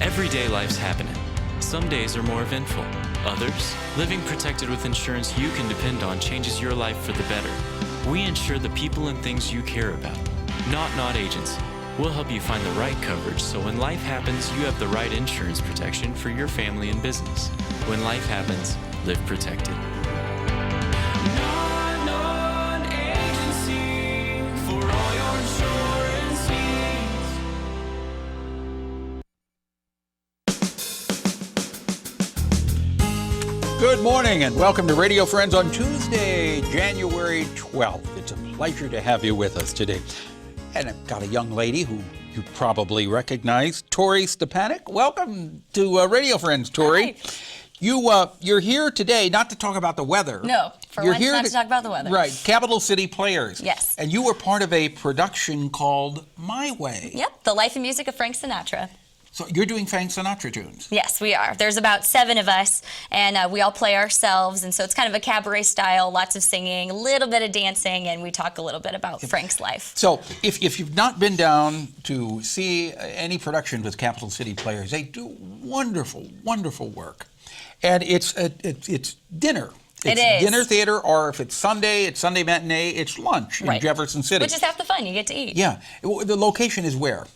Everyday life's happening. Some days are more eventful. Others, living protected with insurance you can depend on changes your life for the better. We insure the people and things you care about. Not Agency. We'll help you find the right coverage so when life happens, you have the right insurance protection for your family and business. When life happens, live protected. Agency for all your insurance needs. Good morning and welcome to Radio Friends on Tuesday, January 12th. It's a pleasure to have you with us today. And I've got a young lady who you probably recognize, Tori Stepanek. Welcome to Radio Friends, Tori. Hi. You're here today not to talk about the weather. No, for once not to talk about the weather. Right, Capital City Players. Yes. And you were part of a production called My Way. Yep, the life and music of Frank Sinatra. So you're doing Frank Sinatra tunes? Yes, we are. There's about 7 of us, and we all play ourselves, and so it's kind of a cabaret style, lots of singing, a little bit of dancing, and we talk a little bit about Frank's life. So if you've not been down to see any production with Capital City Players, they do wonderful, wonderful work. And it's dinner. It is. Dinner theater, or if it's Sunday matinee, it's lunch in Jefferson City. Which is half the fun. You get to eat. Yeah. The location is where?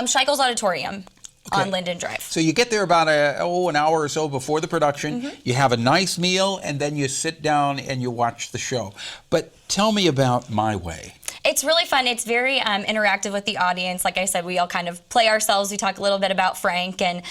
Scheichel's Auditorium. Okay. On Linden Drive. So you get there about an hour or so before the production. Mm-hmm. You have a nice meal, and then you sit down and you watch the show. But tell me about My Way. It's really fun. It's very interactive with the audience. Like I said, we all kind of play ourselves. We talk a little bit about Frank, and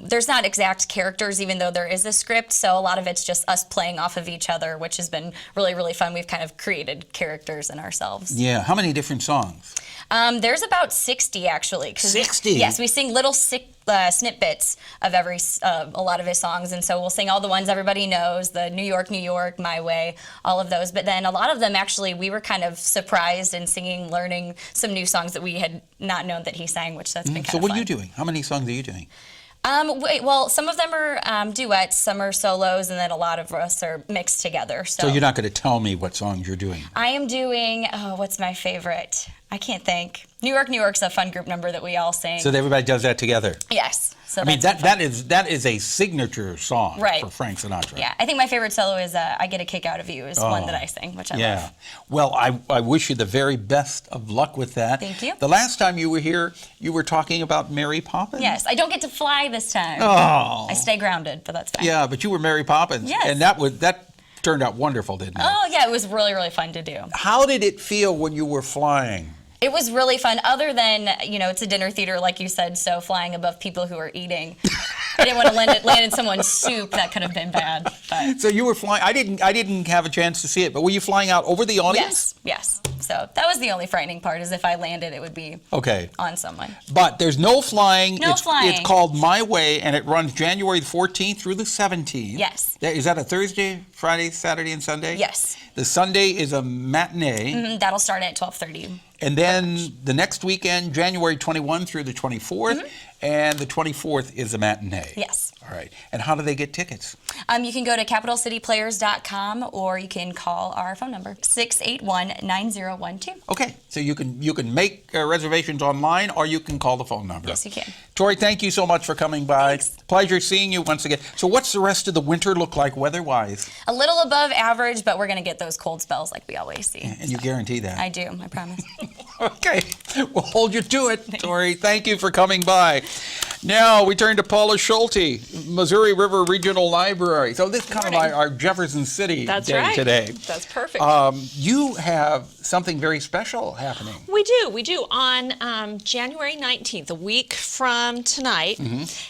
there's not exact characters, even though there is a script. So a lot of it's just us playing off of each other, which has been really, really fun. We've kind of created characters in ourselves. Yeah. How many different songs? There's about 60, actually. 60? Yes, we sing little snippets of a lot of his songs, and so we'll sing all the ones everybody knows, the New York, New York, My Way, all of those. But then a lot of them, actually, we were kind of surprised in singing, learning some new songs that we had not known that he sang, which that's been kind of fun. So what are you doing? How many songs are you doing? Well, some of them are duets, some are solos, and then a lot of us are mixed together. So you're not going to tell me what songs you're doing? I am doing, what's my favorite? I can't think. New York, New York's a fun group number that we all sing. So everybody does that together? Yes. So I mean, that is a signature song for Frank Sinatra. Yeah, I think my favorite solo is I Get a Kick Out of You is one that I sing, which I love. Well, I wish you the very best of luck with that. Thank you. The last time you were here, you were talking about Mary Poppins. Yes, I don't get to fly this time. Oh. I stay grounded, but that's fine. Yeah, but you were Mary Poppins. Yes. And that turned out wonderful, didn't it? Oh, yeah, it was really, really fun to do. How did it feel when you were flying? It was really fun, other than, it's a dinner theater, like you said, so flying above people who are eating. I didn't want to land in someone's soup. That could have been bad. But. So you were flying. I didn't have a chance to see it, but were you flying out over the audience? Yes. So that was the only frightening part, is if I landed, it would be on someone. But there's no flying. No flying. It's called My Way, and it runs January the 14th through the 17th. Yes. Is that a Thursday, Friday, Saturday, and Sunday? Yes. The Sunday is a matinee. Mm-hmm. That'll start at 12:30. And then the next weekend, January 21 through the 24th, and the 24th is a matinee. Yes. All right. And how do they get tickets? You can go to capitalcityplayers.com, or you can call our phone number, 681-9012. Okay. So you can make reservations online, or you can call the phone number. Yes, you can. Tori, thank you so much for coming by. Thanks. Pleasure seeing you once again. So what's the rest of the winter look like weather-wise? A little above average, but we're going to get those cold spells like we always see. And you guarantee that? I do, I promise. Okay. We'll hold you to it, Tori. Thank you for coming by. Now we turn to PAULA SCHULTE, Missouri River Regional Library. So this is kind of our Jefferson City day today. That's perfect. You have something very special happening. We do. On January 19th, a week from tonight,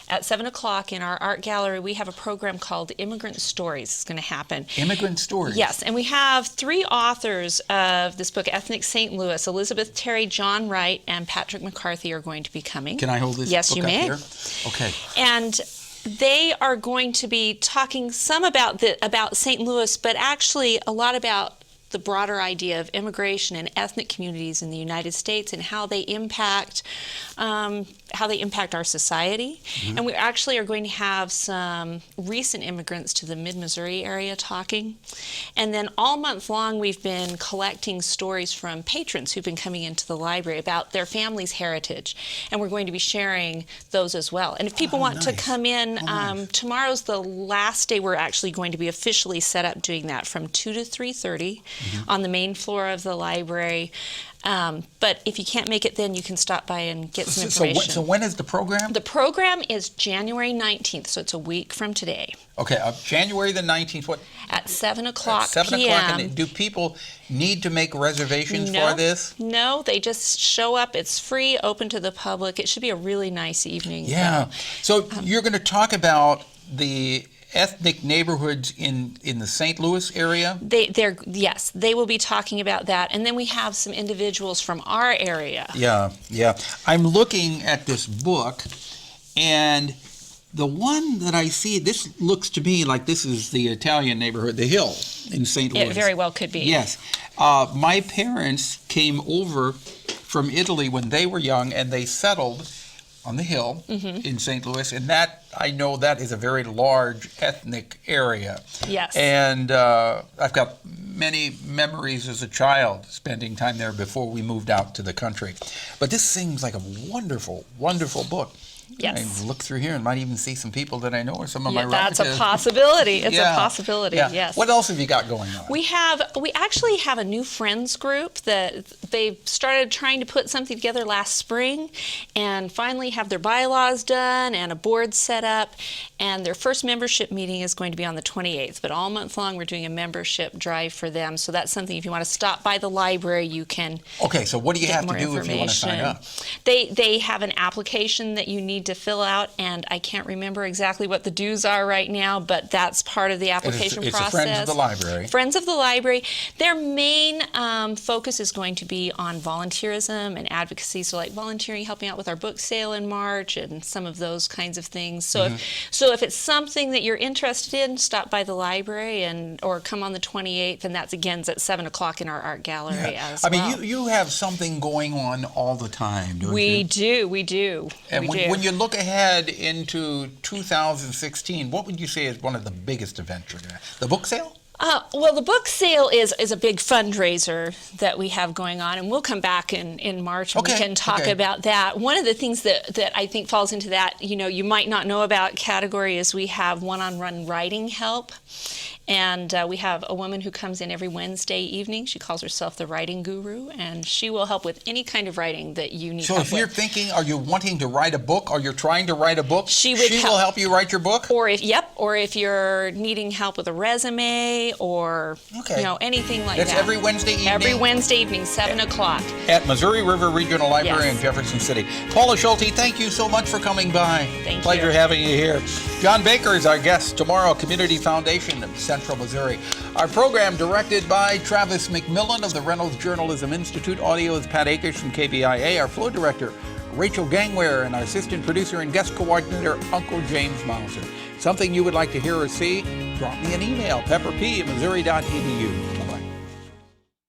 at 7 o'clock in our art gallery, we have a program called Immigrant Stories. It's going to happen. Immigrant Stories? Yes, and we have 3 authors of this book, Ethnic St. Louis. Elizabeth Terry, John Wright, and Patrick McCarthy are going to be coming. Can I hold this Yes, book you up may. here? Okay. And they are going to be talking some about St. Louis, but actually a lot about the broader idea of immigration and ethnic communities in the United States and how they impact our society. And we actually are going to have some recent immigrants to the mid-Missouri area talking. And then all month long we've been collecting stories from patrons who've been coming into the library about their family's heritage. And we're going to be sharing those as well. And if people want to come in, tomorrow's the last day we're actually going to be officially set up doing that from 2 to 3:30 on the main floor of the library. But if you can't make it then, you can stop by and get some information. So when is the program? The program is January 19th, so it's a week from today. Okay, January the 19th, what? At 7 o'clock 7 p.m. o'clock, and do people need to make reservations for this? No, they just show up. It's free, open to the public. It should be a really nice evening. Yeah. So you're going to talk about the ethnic neighborhoods in the St. Louis area? Yes, they will be talking about that. And then we have some individuals from our area. Yeah. I'm looking at this book, and the one that I see, this looks to me like this is the Italian neighborhood, the Hill in St. Louis. It very well could be. Yes. My parents came over from Italy when they were young, and they settled on the Hill in St. Louis, and that, I know that is a very large ethnic area. Yes. And I've got many memories as a child spending time there before we moved out to the country. But this seems like a wonderful, wonderful book. Yes. I look through here and might even see some people that I know or some of my relatives. That's a possibility. It's a possibility, yes. What else have you got going on? We actually have a new friends group that they started trying to put something together last spring and finally have their bylaws done and a board set up. And their first membership meeting is going to be on the 28th. But all month long we're doing a membership drive for them. So that's something, if you want to stop by the library, you can. Okay, so what do you have to do if you want to sign up? They have an application that you need to fill out, and I can't remember exactly what the dues are right now, but that's part of the application process. It's Friends of the Library. Friends of the Library. Their main focus is going to be on volunteerism and advocacy, so like volunteering, helping out with our book sale in March and some of those kinds of things. So if it's something that you're interested in, stop by the library or come on the 28th, and that's again at 7 o'clock in our art gallery as well. I mean, you have something going on all the time, don't you? We do. And when you look ahead into 2016, what would you say is one of the biggest events you're going to have? The book sale? Well, the book sale is a big fundraiser that we have going on, and we'll come back in March and we can talk about that. One of the things that I think falls into that, you might not know about category is we have one-on-one writing help. And we have a woman who comes in every Wednesday evening. She calls herself the writing guru, and she will help with any kind of writing that you need help with. So if you're thinking, are you wanting to write a book, or you're trying to write a book, she will help you write your book? Or if you're needing help with a resume or anything like that. That's every Wednesday evening? Every Wednesday evening, 7 o'clock. At Missouri River Regional Library in Jefferson City. Paula Schulte, thank you so much for coming by. Thank you. Pleasure having you here. John Baker is our guest tomorrow, Community Foundation of Central Missouri. Our program directed by Travis McMillen of the Reynolds Journalism Institute. Audio is Pat Akers from KBIA. Our flow director, Rachel Gangwere, and our assistant producer and guest coordinator, Uncle James Mauser. Something you would like to hear or see? Drop me an email, pepperp@missouri.edu.